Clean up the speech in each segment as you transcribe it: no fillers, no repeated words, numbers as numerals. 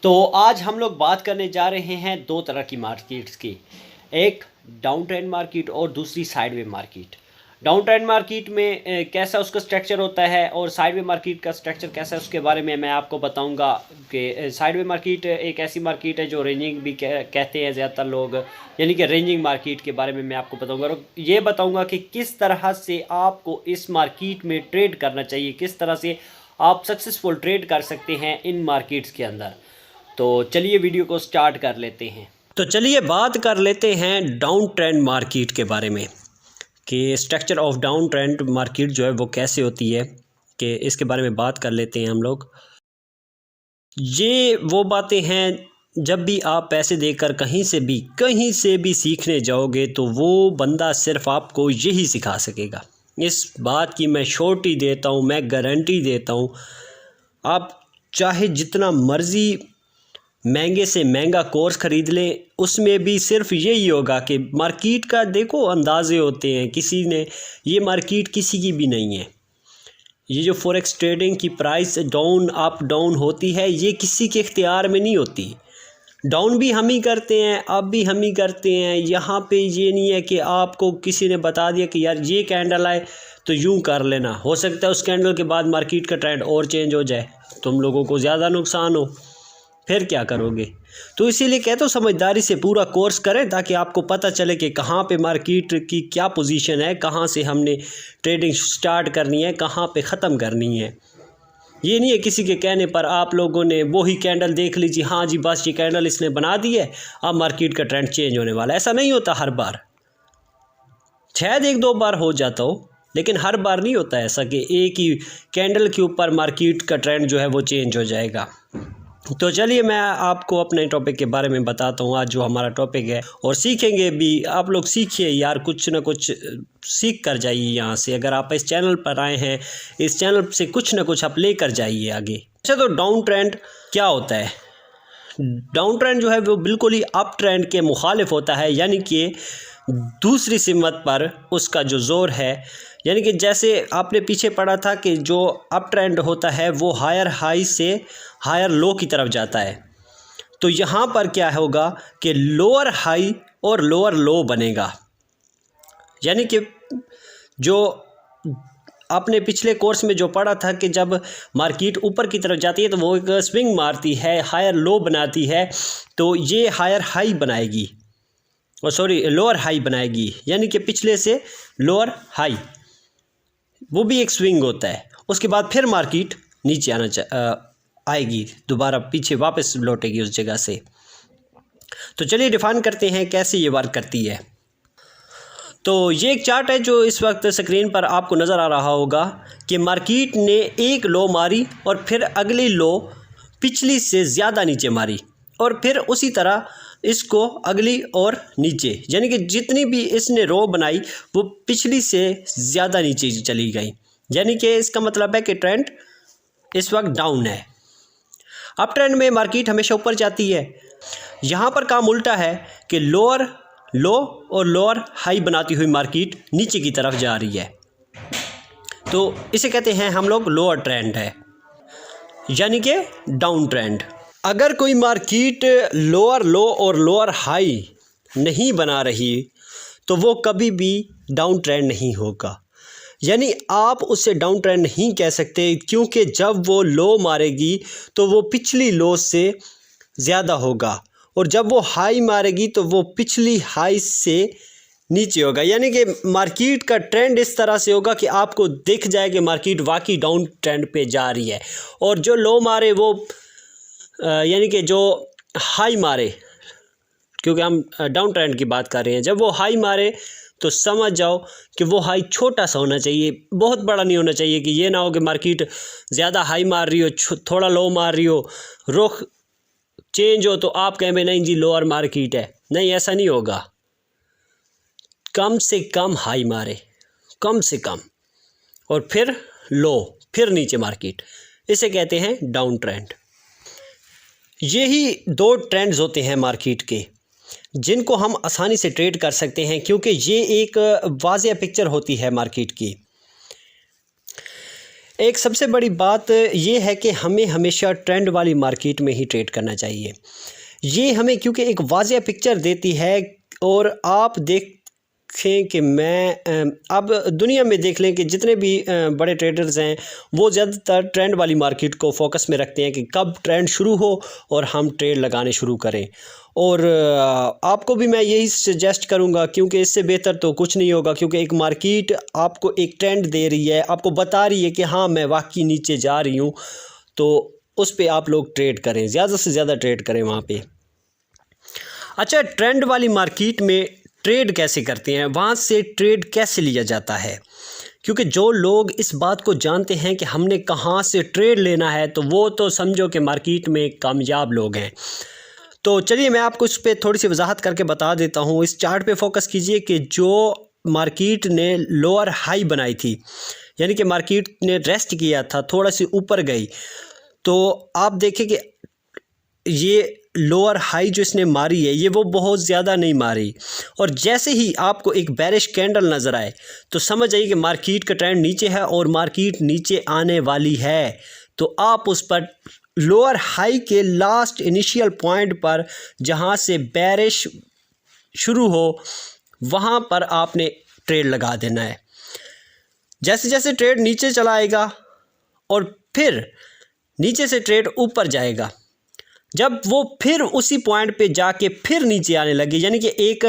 तो आज हम लोग बात करने जा रहे हैं दो तरह की मार्केट्स की। एक डाउन ट्रेंड मार्केट और दूसरी sideway market. Down trend market में कैसा उसका स्ट्रक्चर होता है और साइडवे मार्केट का स्ट्रक्चर कैसा है उसके बारे में मैं आपको बताऊंगा कि साइडवे मार्केट एक ऐसी मार्केट है जो रेंजिंग भी कहते हैं ज़्यादातर लोग, यानी कि रेंजिंग मार्केट के बारे में मैं आपको बताऊंगा और ये बताऊंगा कि किस तरह से आपको इस मार्केट में ट्रेड करना चाहिए, किस तरह से आप सक्सेसफुल ट्रेड कर सकते हैं इन मार्केट्स के अंदर। तो चलिए वीडियो को स्टार्ट कर लेते हैं। तो चलिए बात कर लेते हैं डाउन ट्रेंड मार्केट के बारे में कि structure of down trend market जो है वो कैसे होती है, कि इसके बारे में बात कर लेते हैं हम लोग। ये वो बातें हैं, जब भी आप पैसे देकर कहीं से भी सीखने जाओगे तो वो बंदा सिर्फ आपको यही सिखा सकेगा। इस बात की मैं श्योरिटी देता हूँ, मैं गारंटी देता हूँ। आप चाहे जितना मर्ज़ी महंगे से महंगा कोर्स ख़रीद लें, उसमें भी सिर्फ यही होगा कि मार्केट का देखो अंदाज़े होते हैं, किसी ने ये मार्केट किसी की भी नहीं है। ये जो फॉरेक्स ट्रेडिंग की प्राइस डाउन अप डाउन होती है ये किसी के इख्तियार में नहीं होती। डाउन भी हम ही करते हैं, अप भी हम ही करते हैं। यहाँ पे ये नहीं है कि आपको किसी ने बता दिया कि यार ये कैंडल आए तो यूँ कर लेना, हो सकता है उस कैंडल के बाद मार्केट का ट्रेंड और चेंज हो जाए, तुम लोगों को ज़्यादा नुकसान हो, फिर क्या करोगे। तो इसीलिए कहते हो समझदारी से पूरा कोर्स करें ताकि आपको पता चले कि कहाँ पे मार्केट की क्या पोजीशन है, कहाँ से हमने ट्रेडिंग स्टार्ट करनी है, कहाँ पे ख़त्म करनी है। ये नहीं है किसी के कहने पर आप लोगों ने वही कैंडल देख लीजिए, हाँ जी बस ये कैंडल इसने बना दी है, अब मार्केट का ट्रेंड चेंज होने वाला है। ऐसा नहीं होता हर बार, शायद एक दो बार हो जाता हो, लेकिन हर बार नहीं होता ऐसा कि एक ही कैंडल के ऊपर मार्केट का ट्रेंड जो है वो चेंज हो जाएगा। तो चलिए मैं आपको अपने टॉपिक के बारे में बताता हूँ आज जो हमारा टॉपिक है, और सीखेंगे भी। आप लोग सीखिए यार, कुछ ना कुछ सीख कर जाइए यहाँ से। अगर आप इस चैनल पर आए हैं, इस चैनल से कुछ ना कुछ आप लेकर जाइए आगे। अच्छा, तो डाउन ट्रेंड क्या होता है? डाउन ट्रेंड जो है वो बिल्कुल ही अप ट्रेंड के मुखालिफ होता है, यानी कि दूसरी सिमत पर उसका जो ज़ोर है। यानी कि जैसे आपने पीछे पढ़ा था कि जो अप ट्रेंड होता है वो हायर हाई से हायर लो की तरफ जाता है, तो यहाँ पर क्या होगा कि लोअर हाई और लोअर लो बनेगा। यानी कि जो आपने पिछले कोर्स में जो पढ़ा था कि जब मार्केट ऊपर की तरफ जाती है तो वो एक स्विंग मारती है, हायर लो बनाती है, तो ये हायर हाई बनाएगी, और सॉरी लोअर हाई बनाएगी, यानी कि पिछले से लोअर हाई, वो भी एक स्विंग होता है। उसके बाद फिर मार्केट नीचे आएगी, दोबारा पीछे वापस लौटेगी उस जगह से। तो चलिए डिफाइन करते हैं कैसे ये वर्क करती है। तो ये एक चार्ट है जो इस वक्त स्क्रीन पर आपको नज़र आ रहा होगा कि मार्केट ने एक लो मारी और फिर अगली लो पिछली से ज़्यादा नीचे मारी, और फिर उसी तरह इसको अगली और नीचे, यानी कि जितनी भी इसने रो बनाई वो पिछली से ज़्यादा नीचे चली गई। यानी कि इसका मतलब है कि ट्रेंड इस वक्त डाउन है। अप ट्रेंड में मार्केट हमेशा ऊपर जाती है। यहाँ पर काम उल्टा है कि लोअर लो और लोअर हाई बनाती हुई मार्केट नीचे की तरफ जा रही है, तो इसे कहते हैं हम लोग लोअर ट्रेंड है, यानी कि डाउन ट्रेंड। अगर कोई मार्केट लोअर लो और लोअर हाई नहीं बना रही तो वो कभी भी डाउन ट्रेंड नहीं होगा। यानी आप उससे डाउन ट्रेंड नहीं कह सकते, क्योंकि जब वो लो मारेगी तो वो पिछली लो से ज़्यादा होगा, और जब वो हाई मारेगी तो वो पिछली हाई से नीचे होगा। यानी कि मार्केट का ट्रेंड इस तरह से होगा कि आपको दिख जाए कि मार्केट वाकई डाउन ट्रेंड पे जा रही है, और जो लो मारे वो यानी कि जो हाई मारे, क्योंकि हम डाउन ट्रेंड की बात कर रहे हैं, जब वो हाई मारे तो समझ जाओ कि वो हाई छोटा सा होना चाहिए, बहुत बड़ा नहीं होना चाहिए। कि ये ना हो कि मार्केट ज़्यादा हाई मार रही हो, थोड़ा लो मार रही हो, रुख चेंज हो तो आप कहें भाई नहीं जी लोअर मार्केट है। नहीं, ऐसा नहीं होगा। कम से कम हाई मारे, कम से कम, और फिर लो, फिर नीचे मार्केट, इसे कहते हैं डाउन ट्रेंड। यही दो ट्रेंड्स होते हैं मार्केट के जिनको हम आसानी से ट्रेड कर सकते हैं, क्योंकि ये एक वाज़ेह पिक्चर होती है मार्केट की। एक सबसे बड़ी बात ये है कि हमें हमेशा ट्रेंड वाली मार्केट में ही ट्रेड करना चाहिए। ये हमें क्योंकि एक वाज़िया पिक्चर देती है। और आप देखें कि अब दुनिया में देख लें कि जितने भी बड़े ट्रेडर्स हैं वो ज़्यादातर ट्रेंड वाली मार्केट को फोकस में रखते हैं कि कब ट्रेंड शुरू हो और हम ट्रेड लगाने शुरू करें। और आपको भी मैं यही सजेस्ट करूंगा, क्योंकि इससे बेहतर तो कुछ नहीं होगा, क्योंकि एक मार्केट आपको एक ट्रेंड दे रही है, आपको बता रही है कि हाँ मैं वाकई नीचे जा रही हूँ, तो उस पे आप लोग ट्रेड करें, ज़्यादा से ज़्यादा ट्रेड करें वहाँ पे। अच्छा, ट्रेंड वाली मार्केट में ट्रेड कैसे करते हैं, वहाँ से ट्रेड कैसे लिया जाता है? क्योंकि जो लोग इस बात को जानते हैं कि हमने कहाँ से ट्रेड लेना है, तो वो तो समझो कि मार्केट में कामयाब लोग हैं। तो चलिए मैं आपको इस पर थोड़ी सी वजाहत करके बता देता हूँ। इस चार्ट पे फोकस कीजिए कि जो मार्केट ने लोअर हाई बनाई थी, यानी कि मार्केट ने रेस्ट किया था, थोड़ा सी ऊपर गई, तो आप देखें कि ये लोअर हाई जो इसने मारी है ये वो बहुत ज़्यादा नहीं मारी। और जैसे ही आपको एक बेरिश कैंडल नज़र आए तो समझ आइए कि मार्केट का ट्रेंड नीचे है और मार्केट नीचे आने वाली है। तो आप उस पर लोअर हाई के लास्ट इनिशियल पॉइंट पर जहां से बेरिश शुरू हो वहां पर आपने ट्रेड लगा देना है। जैसे जैसे ट्रेड नीचे चला आएगा और फिर नीचे से ट्रेड ऊपर जाएगा, जब वो फिर उसी पॉइंट पे जाके फिर नीचे आने लगे, यानी कि एक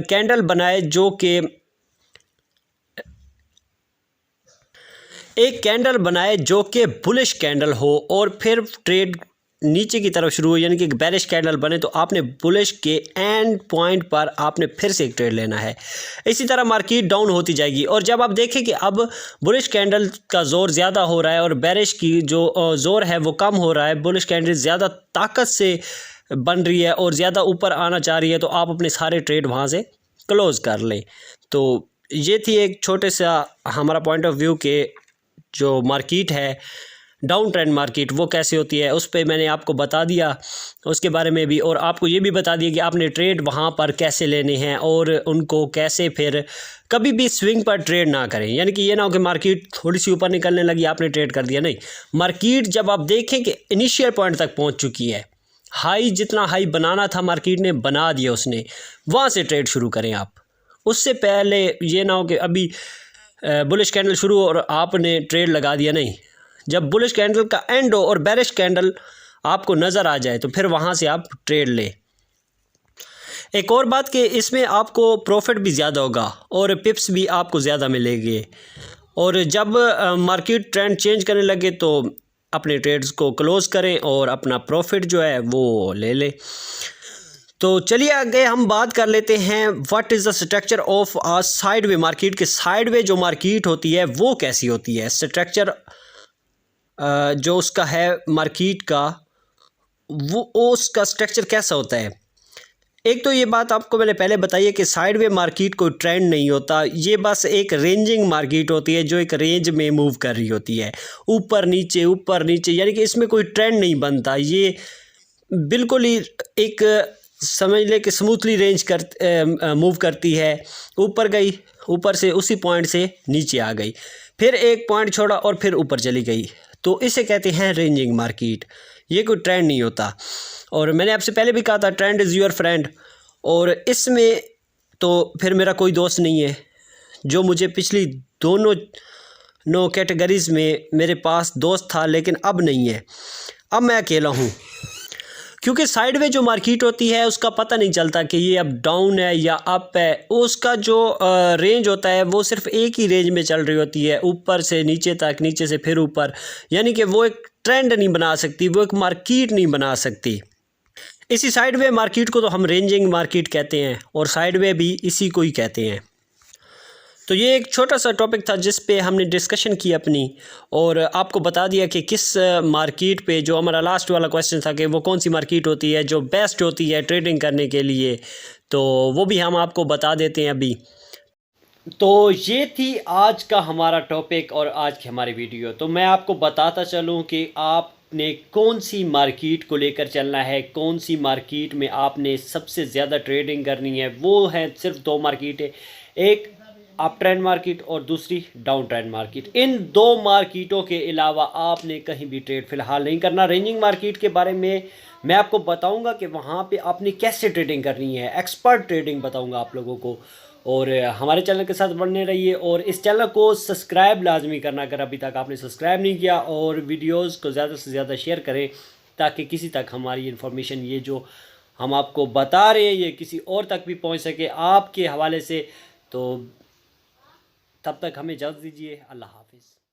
कैंडल बनाए जो कि बुलिश कैंडल हो और फिर ट्रेड नीचे की तरफ शुरू हो, यानी कि बेरिश कैंडल बने, तो आपने बुलिश के एंड पॉइंट पर आपने फिर से एक ट्रेड लेना है। इसी तरह मार्केट डाउन होती जाएगी और जब आप देखें कि अब बुलिश कैंडल का ज़ोर ज़्यादा हो रहा है और बेरिश की जो ज़ोर है वो कम हो रहा है, बुलिश कैंडल ज़्यादा ताकत से बन रही है और ज़्यादा ऊपर आना चाह रही है, तो आप अपने सारे ट्रेड वहाँ से क्लोज़ कर लें। तो ये थी एक छोटे सा हमारा पॉइंट ऑफ व्यू के जो मार्केट है डाउन ट्रेंड मार्केट वो कैसे होती है, उस पे मैंने आपको बता दिया उसके बारे में भी, और आपको ये भी बता दिया कि आपने ट्रेड वहाँ पर कैसे लेने हैं और उनको कैसे, फिर कभी भी स्विंग पर ट्रेड ना करें। यानी कि ये ना हो कि मार्केट थोड़ी सी ऊपर निकलने लगी आपने ट्रेड कर दिया, नहीं, मार्केट जब आप देखें कि इनिशियल पॉइंट तक पहुँच चुकी है, हाई जितना हाई बनाना था मार्केट ने बना दिया उसने, वहाँ से ट्रेड शुरू करें आप। उससे पहले ये ना हो कि अभी बुलिश कैंडल शुरू और आपने ट्रेड लगा दिया, नहीं, जब बुलिश कैंडल का एंड हो और बेरिश कैंडल आपको नज़र आ जाए तो फिर वहाँ से आप ट्रेड लें। एक और बात कि इसमें आपको प्रॉफिट भी ज़्यादा होगा और पिप्स भी आपको ज़्यादा मिलेंगे, और जब मार्केट ट्रेंड चेंज करने लगे तो अपने ट्रेड्स को क्लोज़ करें और अपना प्रॉफिट जो है वो ले लें। तो चलिए आगे हम बात कर लेते हैं what is the structure of a sideway market, के साइडवे जो मार्केट होती है वो कैसी होती है, स्ट्रक्चर जो उसका है मार्केट का वो उसका स्ट्रक्चर कैसा होता है। एक तो ये बात आपको मैंने पहले बताई है कि साइडवे मार्केट कोई ट्रेंड नहीं होता, ये बस एक रेंजिंग मार्केट होती है जो एक रेंज में मूव कर रही होती है, ऊपर नीचे, यानी कि इसमें कोई ट्रेंड नहीं बनता। ये बिल्कुल ही एक समझ ले कि स्मूथली मूव करती है, ऊपर गई, ऊपर से उसी पॉइंट से नीचे आ गई, फिर एक पॉइंट छोड़ा और फिर ऊपर चली गई, तो इसे कहते हैं रेंजिंग मार्केट। ये कोई ट्रेंड नहीं होता। और मैंने आपसे पहले भी कहा था ट्रेंड इज़ योर फ्रेंड, और इसमें तो फिर मेरा कोई दोस्त नहीं है। जो मुझे पिछली दोनों कैटेगरीज़ में मेरे पास दोस्त था लेकिन अब नहीं है, अब मैं अकेला हूँ। क्योंकि साइडवे जो मार्केट होती है उसका पता नहीं चलता कि ये अब डाउन है या अप है, उसका जो रेंज होता है वो सिर्फ एक ही रेंज में चल रही होती है, ऊपर से नीचे तक, नीचे से फिर ऊपर, यानी कि वो एक ट्रेंड नहीं बना सकती, वो एक मार्केट नहीं बना सकती। इसी साइडवे मार्केट को तो हम रेंजिंग मार्केट कहते हैं और साइडवे भी इसी को ही कहते हैं। तो ये एक छोटा सा टॉपिक था जिस पे हमने डिस्कशन की अपनी, और आपको बता दिया कि किस मार्केट पे, जो हमारा लास्ट वाला क्वेश्चन था कि वो कौन सी मार्केट होती है जो बेस्ट होती है ट्रेडिंग करने के लिए, तो वो भी हम आपको बता देते हैं अभी। तो ये थी आज का हमारा टॉपिक और आज की हमारी वीडियो। तो मैं आपको बताता चलूँ कि आपने कौन सी मार्केट को लेकर चलना है, कौन सी मार्केट में आपने सबसे ज़्यादा ट्रेडिंग करनी है। वो है सिर्फ दो मार्केट है, एक अप ट्रेंड मार्केट और दूसरी डाउन ट्रेंड मार्केट। इन दो मार्केटों के अलावा आपने कहीं भी ट्रेड फिलहाल नहीं करना। रेंजिंग मार्केट के बारे में मैं आपको बताऊंगा कि वहाँ पे आपने कैसे ट्रेडिंग करनी है, एक्सपर्ट ट्रेडिंग बताऊंगा आप लोगों को। और हमारे चैनल के साथ बने रहिए और इस चैनल को सब्सक्राइब लाजमी करना अगर अभी तक आपने सब्सक्राइब नहीं किया, और वीडियोज़ को ज़्यादा से ज़्यादा शेयर करें ताकि किसी तक हमारी इन्फॉर्मेशन, ये जो हम आपको बता रहे हैं, ये किसी और तक भी पहुंच सके आपके हवाले से। तो तब तक हमें इजाज़त दीजिए। अल्लाह हाफिज़।